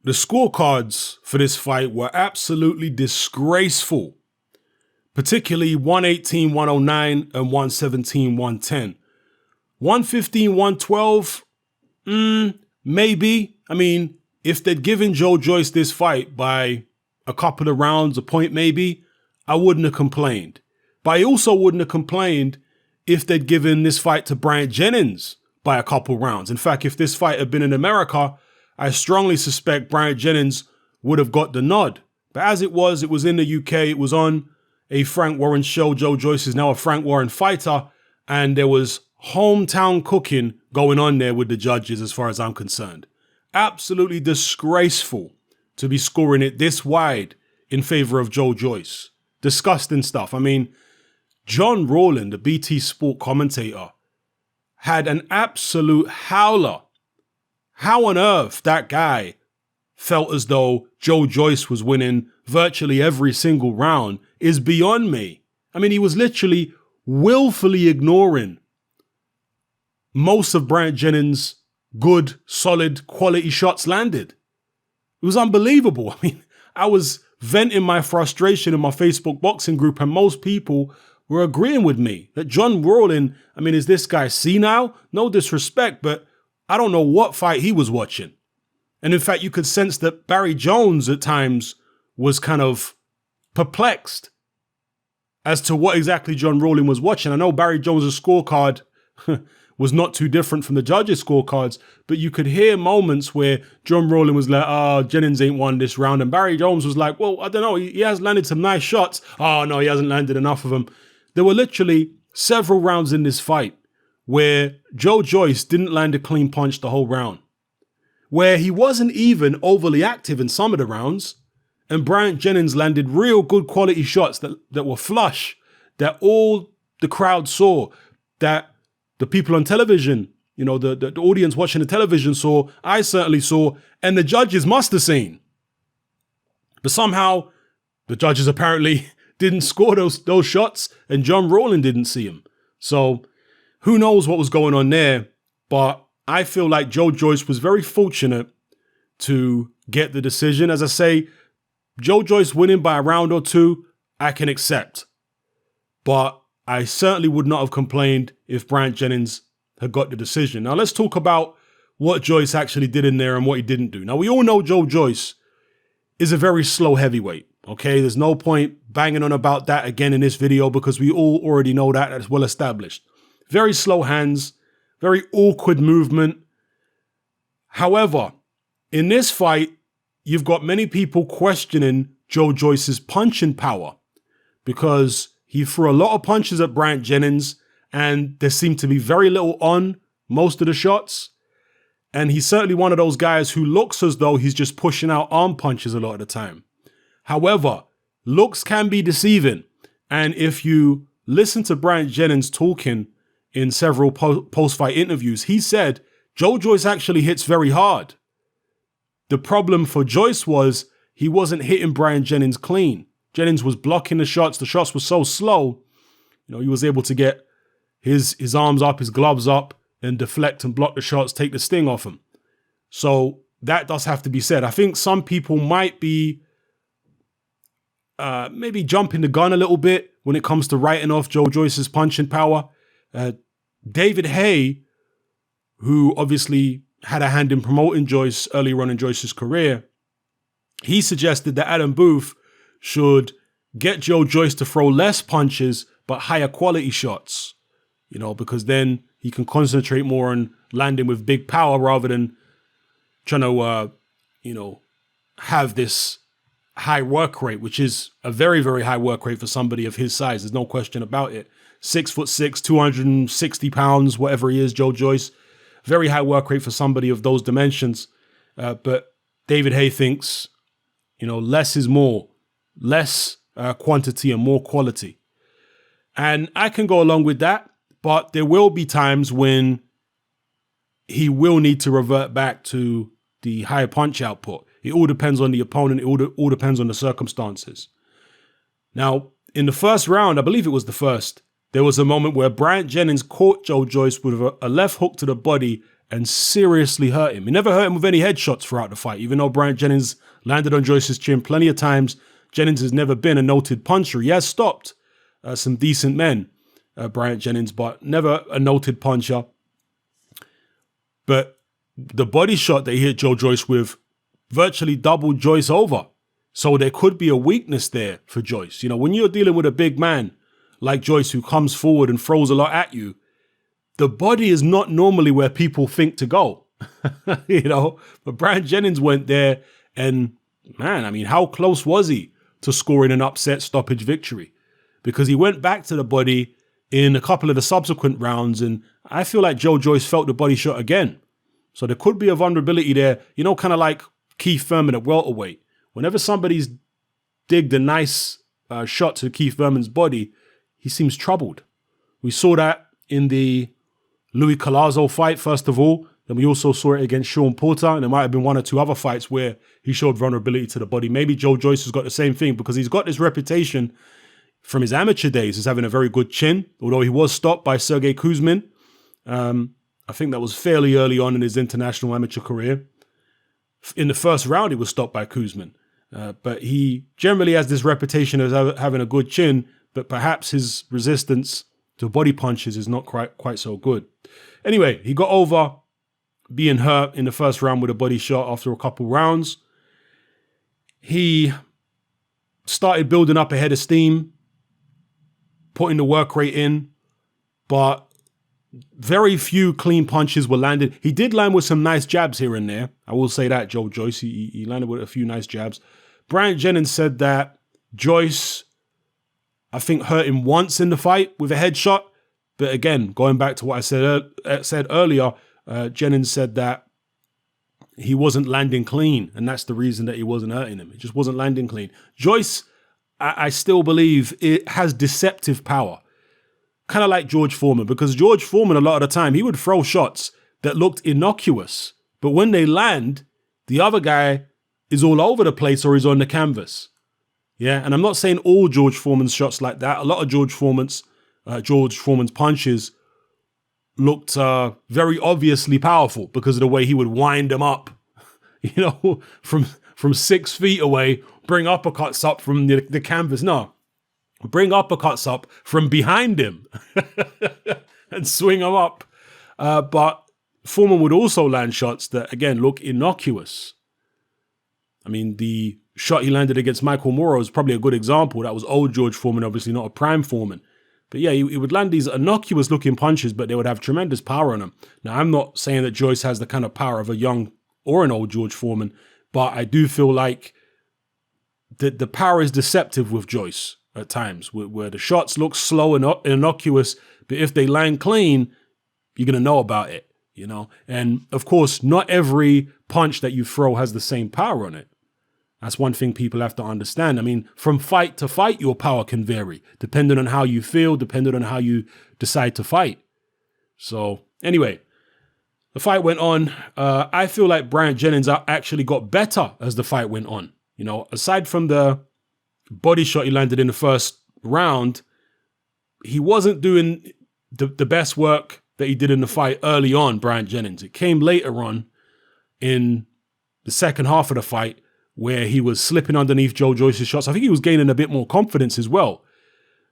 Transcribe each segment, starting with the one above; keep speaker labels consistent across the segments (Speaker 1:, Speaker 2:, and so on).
Speaker 1: the scorecards for this fight were absolutely disgraceful, particularly 118, 109, and 117, 110. 115, 112, maybe. I mean, if they'd given Joe Joyce this fight by a couple of rounds, a point maybe, I wouldn't have complained. But I also wouldn't have complained if they'd given this fight to Bryant Jennings by a couple rounds. In fact, if this fight had been in America, I strongly suspect Bryant Jennings would have got the nod. But as it was in the UK, it was on a Frank Warren show. Joe Joyce is now a Frank Warren fighter, and there was hometown cooking going on there with the judges as far as I'm concerned. Absolutely disgraceful to be scoring it this wide in favor of Joe Joyce. Disgusting stuff. I mean, John Rawlin, the BT Sport commentator, had an absolute howler. How on earth that guy felt as though Joe Joyce was winning virtually every single round is beyond me. I mean, he was literally willfully ignoring most of Bryant Jennings' good, solid, quality shots landed. It was unbelievable. I mean, I was venting my frustration in my Facebook boxing group, and most people were agreeing with me that John Rawlin, I mean, is this guy senile? No disrespect, but I don't know what fight he was watching. And in fact, you could sense that Barry Jones at times was kind of perplexed as to what exactly John Rawlin was watching. I know Barry Jones' scorecard was not too different from the judges' scorecards, but you could hear moments where John Rawlin was like, oh, Jennings ain't won this round. And Barry Jones was like, well, I don't know, he has landed some nice shots. Oh, no, he hasn't landed enough of them. There were literally several rounds in this fight where Joe Joyce didn't land a clean punch the whole round, where he wasn't even overly active in some of the rounds, and Bryant Jennings landed real good quality shots that were flush, that all the crowd saw, that the people on television, you know, the audience watching the television saw, I certainly saw, and the judges must have seen. But somehow, the judges apparently didn't score those shots, and John Rawlin didn't see them. So, who knows what was going on there, but I feel like Joe Joyce was very fortunate to get the decision. As I say, Joe Joyce winning by a round or two, I can accept. But I certainly would not have complained if Bryant Jennings had got the decision. Now let's talk about what Joyce actually did in there and what he didn't do. Now we all know Joe Joyce is a very slow heavyweight. Okay, there's no point banging on about that again in this video because we all already know that. That's well established. Very slow hands, very awkward movement. However, in this fight, you've got many people questioning Joe Joyce's punching power because he threw a lot of punches at Bryant Jennings and there seemed to be very little on most of the shots. And he's certainly one of those guys who looks as though he's just pushing out arm punches a lot of the time. However, looks can be deceiving. And if you listen to Bryant Jennings talking in several post-fight interviews, he said Joe Joyce actually hits very hard. The problem for Joyce was he wasn't hitting Bryant Jennings clean. Jennings was blocking the shots. The shots were so slow, you know, he was able to get his arms up, his gloves up, and deflect and block the shots, take the sting off him. So that does have to be said. I think some people might be maybe jumping the gun a little bit when it comes to writing off Joe Joyce's punching power. David Haye, who obviously had a hand in promoting Joyce earlier on in Joyce's career, he suggested that Adam Booth should get Joe Joyce to throw less punches but higher quality shots, you know, because then he can concentrate more on landing with big power rather than trying to, you know, have this high work rate, which is a very, very high work rate for somebody of his size. There's no question about it. 6'6", 260 pounds, whatever he is, Joe Joyce. Very high work rate for somebody of those dimensions. But David Haye thinks, you know, less is more. Less quantity and more quality. And I can go along with that, but there will be times when he will need to revert back to the higher punch output. It all depends on the opponent. It all depends on the circumstances. Now, in the first round, I believe it was the first, there was a moment where Bryant Jennings caught Joe Joyce with a left hook to the body and seriously hurt him. He never hurt him with any headshots throughout the fight, even though Bryant Jennings landed on Joyce's chin plenty of times. Jennings has never been a noted puncher. He has stopped some decent men, Bryant Jennings, but never a noted puncher. But the body shot that he hit Joe Joyce with virtually doubled Joyce over. So there could be a weakness there for Joyce. You know, when you're dealing with a big man like Joyce who comes forward and throws a lot at you, the body is not normally where people think to go. You know, but Bryant Jennings went there and, man, I mean, how close was he to scoring an upset stoppage victory? Because he went back to the body in a couple of the subsequent rounds, and I feel like Joe Joyce felt the body shot again. So there could be a vulnerability there, you know, kind of like Keith Thurman at welterweight. Whenever somebody's digged a nice shot to Keith Thurman's body, he seems troubled. We saw that in the Louis Collazo fight, first of all. Then we also saw it against Sean Porter, and there might have been one or two other fights where he showed vulnerability to the body. Maybe Joe Joyce has got the same thing because he's got this reputation from his amateur days as having a very good chin, although he was stopped by Sergey Kuzmin. I think that was fairly early on in his international amateur career. In the first round, he was stopped by Kuzmin. But he generally has this reputation as having a good chin, but perhaps his resistance to body punches is not quite so good. Anyway, he got over being hurt in the first round with a body shot after a couple rounds. He started building up a head of steam, putting the work rate in, but very few clean punches were landed. He did land with some nice jabs here and there. I will say that, Joe Joyce. He landed with a few nice jabs. Bryant Jennings said that Joyce, I think, hurt him once in the fight with a headshot. But again, going back to what I said earlier, Jennings said that he wasn't landing clean, and that's the reason that he wasn't hurting him. It just wasn't landing clean. Joyce, I still believe, it has deceptive power. Kind of like George Foreman, because George Foreman, a lot of the time, he would throw shots that looked innocuous. But when they land, the other guy is all over the place or he's on the canvas. Yeah, and I'm not saying all George Foreman's shots like that. A lot of George Foreman's punches looked very obviously powerful because of the way he would wind them up, you know, from 6 feet away, bring uppercuts up from the canvas. No, bring uppercuts up from behind him and swing them up. But Foreman would also land shots that, again, look innocuous. I mean, the shot he landed against Michael Moro is probably a good example. That was old George Foreman, obviously not a prime Foreman. But yeah, he would land these innocuous looking punches, but they would have tremendous power on them. Now, I'm not saying that Joyce has the kind of power of a young or an old George Foreman, but I do feel like the power is deceptive with Joyce at times, where the shots look slow and innocuous, but if they land clean, you're going to know about it, you know? And of course, not every punch that you throw has the same power on it. That's one thing people have to understand. I mean, from fight to fight, your power can vary, depending on how you feel, depending on how you decide to fight. So anyway, the fight went on. I feel like Bryant Jennings actually got better as the fight went on. You know, aside from the body shot he landed in the first round, he wasn't doing the best work that he did in the fight early on, Bryant Jennings. It came later on in the second half of the fight where he was slipping underneath Joe Joyce's shots. I think he was gaining a bit more confidence as well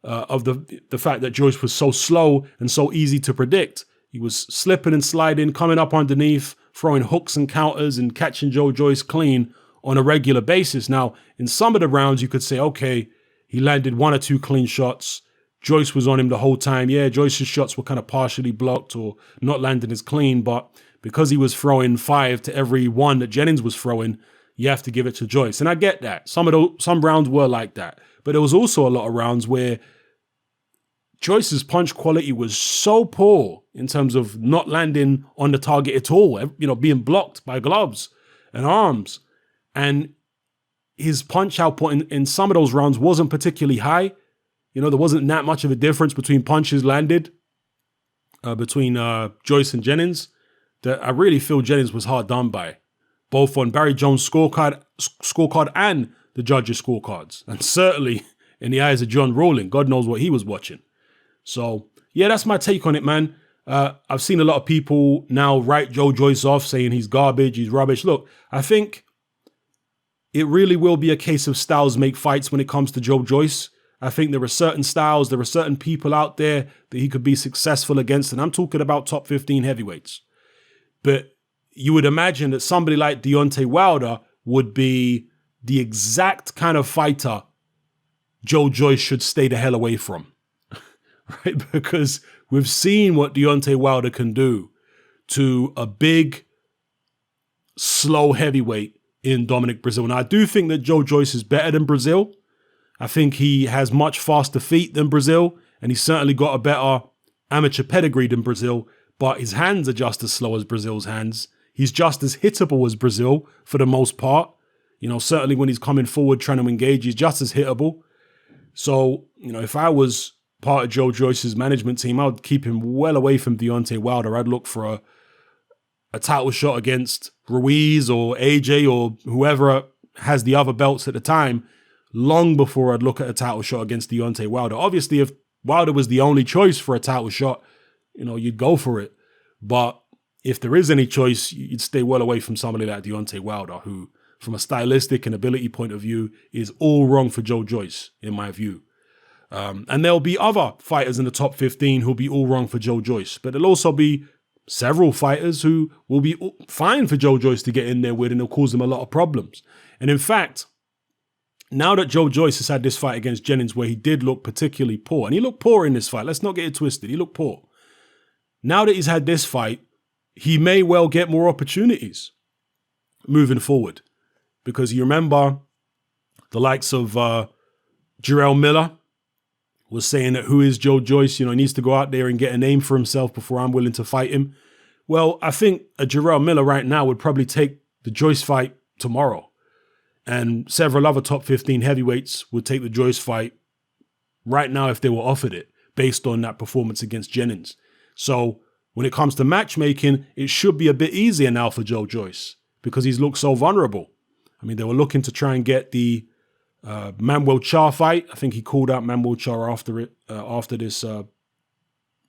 Speaker 1: of the fact that Joyce was so slow and so easy to predict. He was slipping and sliding, coming up underneath, throwing hooks and counters and catching Joe Joyce clean on a regular basis. Now, in some of the rounds, you could say, okay, he landed 1 or 2 clean shots. Joyce was on him the whole time. Yeah, Joyce's shots were kind of partially blocked or not landing as clean, but because he was throwing 5 to every 1 that Jennings was throwing, you have to give it to Joyce. And I get that. Some rounds were like that. But there was also a lot of rounds where Joyce's punch quality was so poor in terms of not landing on the target at all, you know, being blocked by gloves and arms. And his punch output in some of those rounds wasn't particularly high. You know, there wasn't that much of a difference between punches landed between Joyce and Jennings, that I really feel Jennings was hard done by, both on Barry Jones' scorecard and the judges' scorecards. And certainly in the eyes of John Rowling, God knows what he was watching. So, yeah, that's my take on it, man. I've seen a lot of people now write Joe Joyce off, saying he's garbage, he's rubbish. Look, I think it really will be a case of styles make fights when it comes to Joe Joyce. I think there are certain styles, there are certain people out there that he could be successful against, and I'm talking about top 15 heavyweights. But you would imagine that somebody like Deontay Wilder would be the exact kind of fighter Joe Joyce should stay the hell away from, right? Because we've seen what Deontay Wilder can do to a big, slow heavyweight in Dominic Breazeale. Now, I do think that Joe Joyce is better than Breazeale. I think he has much faster feet than Breazeale, and he's certainly got a better amateur pedigree than Breazeale, but his hands are just as slow as Breazeale's hands. He's just as hittable as Breazeale for the most part. You know, certainly when he's coming forward trying to engage, he's just as hittable. So, you know, if I was part of Joe Joyce's management team, I would keep him well away from Deontay Wilder. I'd look for a title shot against Ruiz or AJ or whoever has the other belts at the time, long before I'd look at a title shot against Deontay Wilder. Obviously, if Wilder was the only choice for a title shot, you know, you'd go for it. But if there is any choice, you'd stay well away from somebody like Deontay Wilder, who, from a stylistic and ability point of view, is all wrong for Joe Joyce, in my view. And there'll be other fighters in the top 15 who'll be all wrong for Joe Joyce. But there'll also be several fighters who will be fine for Joe Joyce to get in there with, and it'll cause him a lot of problems. And in fact, now that Joe Joyce has had this fight against Jennings where he did look particularly poor, and he looked poor in this fight, let's not get it twisted, he looked poor. Now that he's had this fight, he may well get more opportunities moving forward. Because you remember the likes of Jarrell Miller was saying that who is Joe Joyce? You know, he needs to go out there and get a name for himself before I'm willing to fight him. Well, I think a Jarrell Miller right now would probably take the Joyce fight tomorrow. And several other top 15 heavyweights would take the Joyce fight right now if they were offered it, based on that performance against Jennings. So when it comes to matchmaking, it should be a bit easier now for Joe Joyce because he's looked so vulnerable. I mean, they were looking to try and get the Manuel Charr fight. I think he called out Manuel Charr after this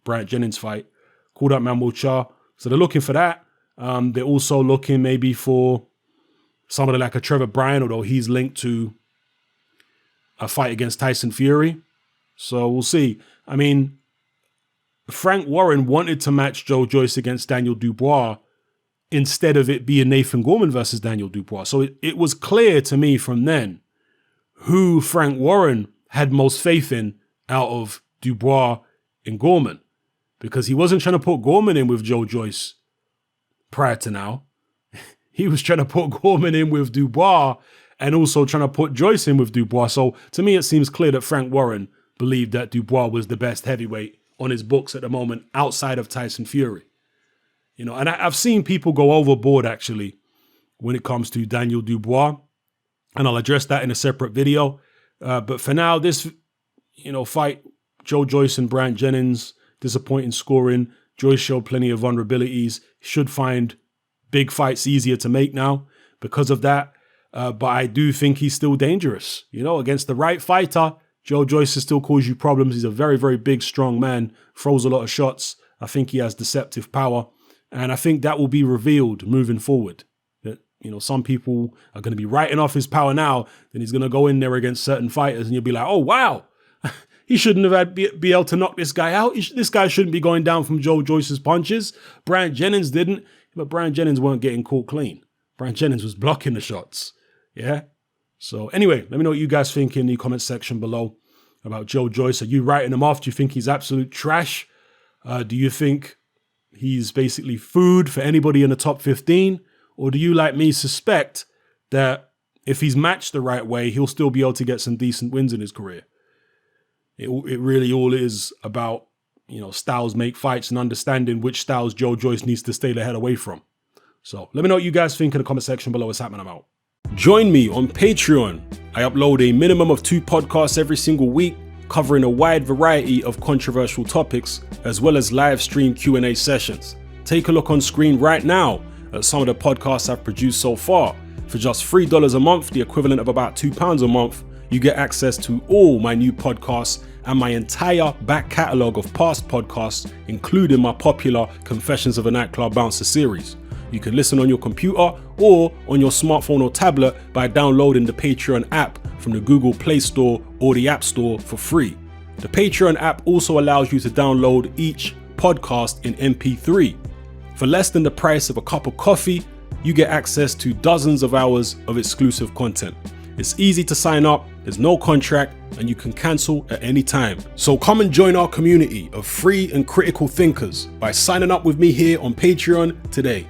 Speaker 1: Bryant Jennings fight. Called out Manuel Charr. So they're looking for that. They're also looking maybe for somebody like a Trevor Bryan, although he's linked to a fight against Tyson Fury. So we'll see. I mean, Frank Warren wanted to match Joe Joyce against Daniel Dubois instead of it being Nathan Gorman versus Daniel Dubois. So it was clear to me from then who Frank Warren had most faith in out of Dubois and Gorman, because he wasn't trying to put Gorman in with Joe Joyce prior to now. He was trying to put Gorman in with Dubois and also trying to put Joyce in with Dubois. So to me, it seems clear that Frank Warren believed that Dubois was the best heavyweight on his books at the moment outside of Tyson Fury. You know, and I've seen people go overboard actually when it comes to Daniel Dubois, and I'll address that in a separate video. But for now, this, fight, Joe Joyce and Bryant Jennings, disappointing scoring. Joyce showed plenty of vulnerabilities. Should find big fights easier to make now because of that. But I do think he's still dangerous. You know, against the right fighter, Joe Joyce will still cause you problems. He's a very, very big, strong man, throws a lot of shots. I think he has deceptive power. And I think that will be revealed moving forward. That, some people are going to be writing off his power now. Then he's going to go in there against certain fighters and you'll be like, oh, wow, he shouldn't have be able to knock this guy out. This guy shouldn't be going down from Joe Joyce's punches. Bryant Jennings didn't, but Bryant Jennings weren't getting caught clean. Bryant Jennings was blocking the shots. Yeah. So anyway, let me know what you guys think in the comment section below about Joe Joyce. Are you writing him off? Do you think he's absolute trash? Do you think he's basically food for anybody in the top 15? Or do you, like me, suspect that if he's matched the right way, he'll still be able to get some decent wins in his career? It really all is about, styles make fights and understanding which styles Joe Joyce needs to stay the hell away from. So let me know what you guys think in the comment section below. What's happening about. Join me on Patreon. I upload a minimum of 2 podcasts every single week, covering a wide variety of controversial topics, as well as live stream Q&A sessions. Take a look on screen right now at some of the podcasts I've produced so far. For just $3 a month, the equivalent of about £2 a month, you get access to all my new podcasts and my entire back catalogue of past podcasts, including my popular Confessions of a Nightclub Bouncer series. You can listen on your computer or on your smartphone or tablet by downloading the Patreon app from the Google Play Store or the App Store for free. The Patreon app also allows you to download each podcast in MP3. For less than the price of a cup of coffee, you get access to dozens of hours of exclusive content. It's easy to sign up, there's no contract, and you can cancel at any time. So come and join our community of free and critical thinkers by signing up with me here on Patreon today.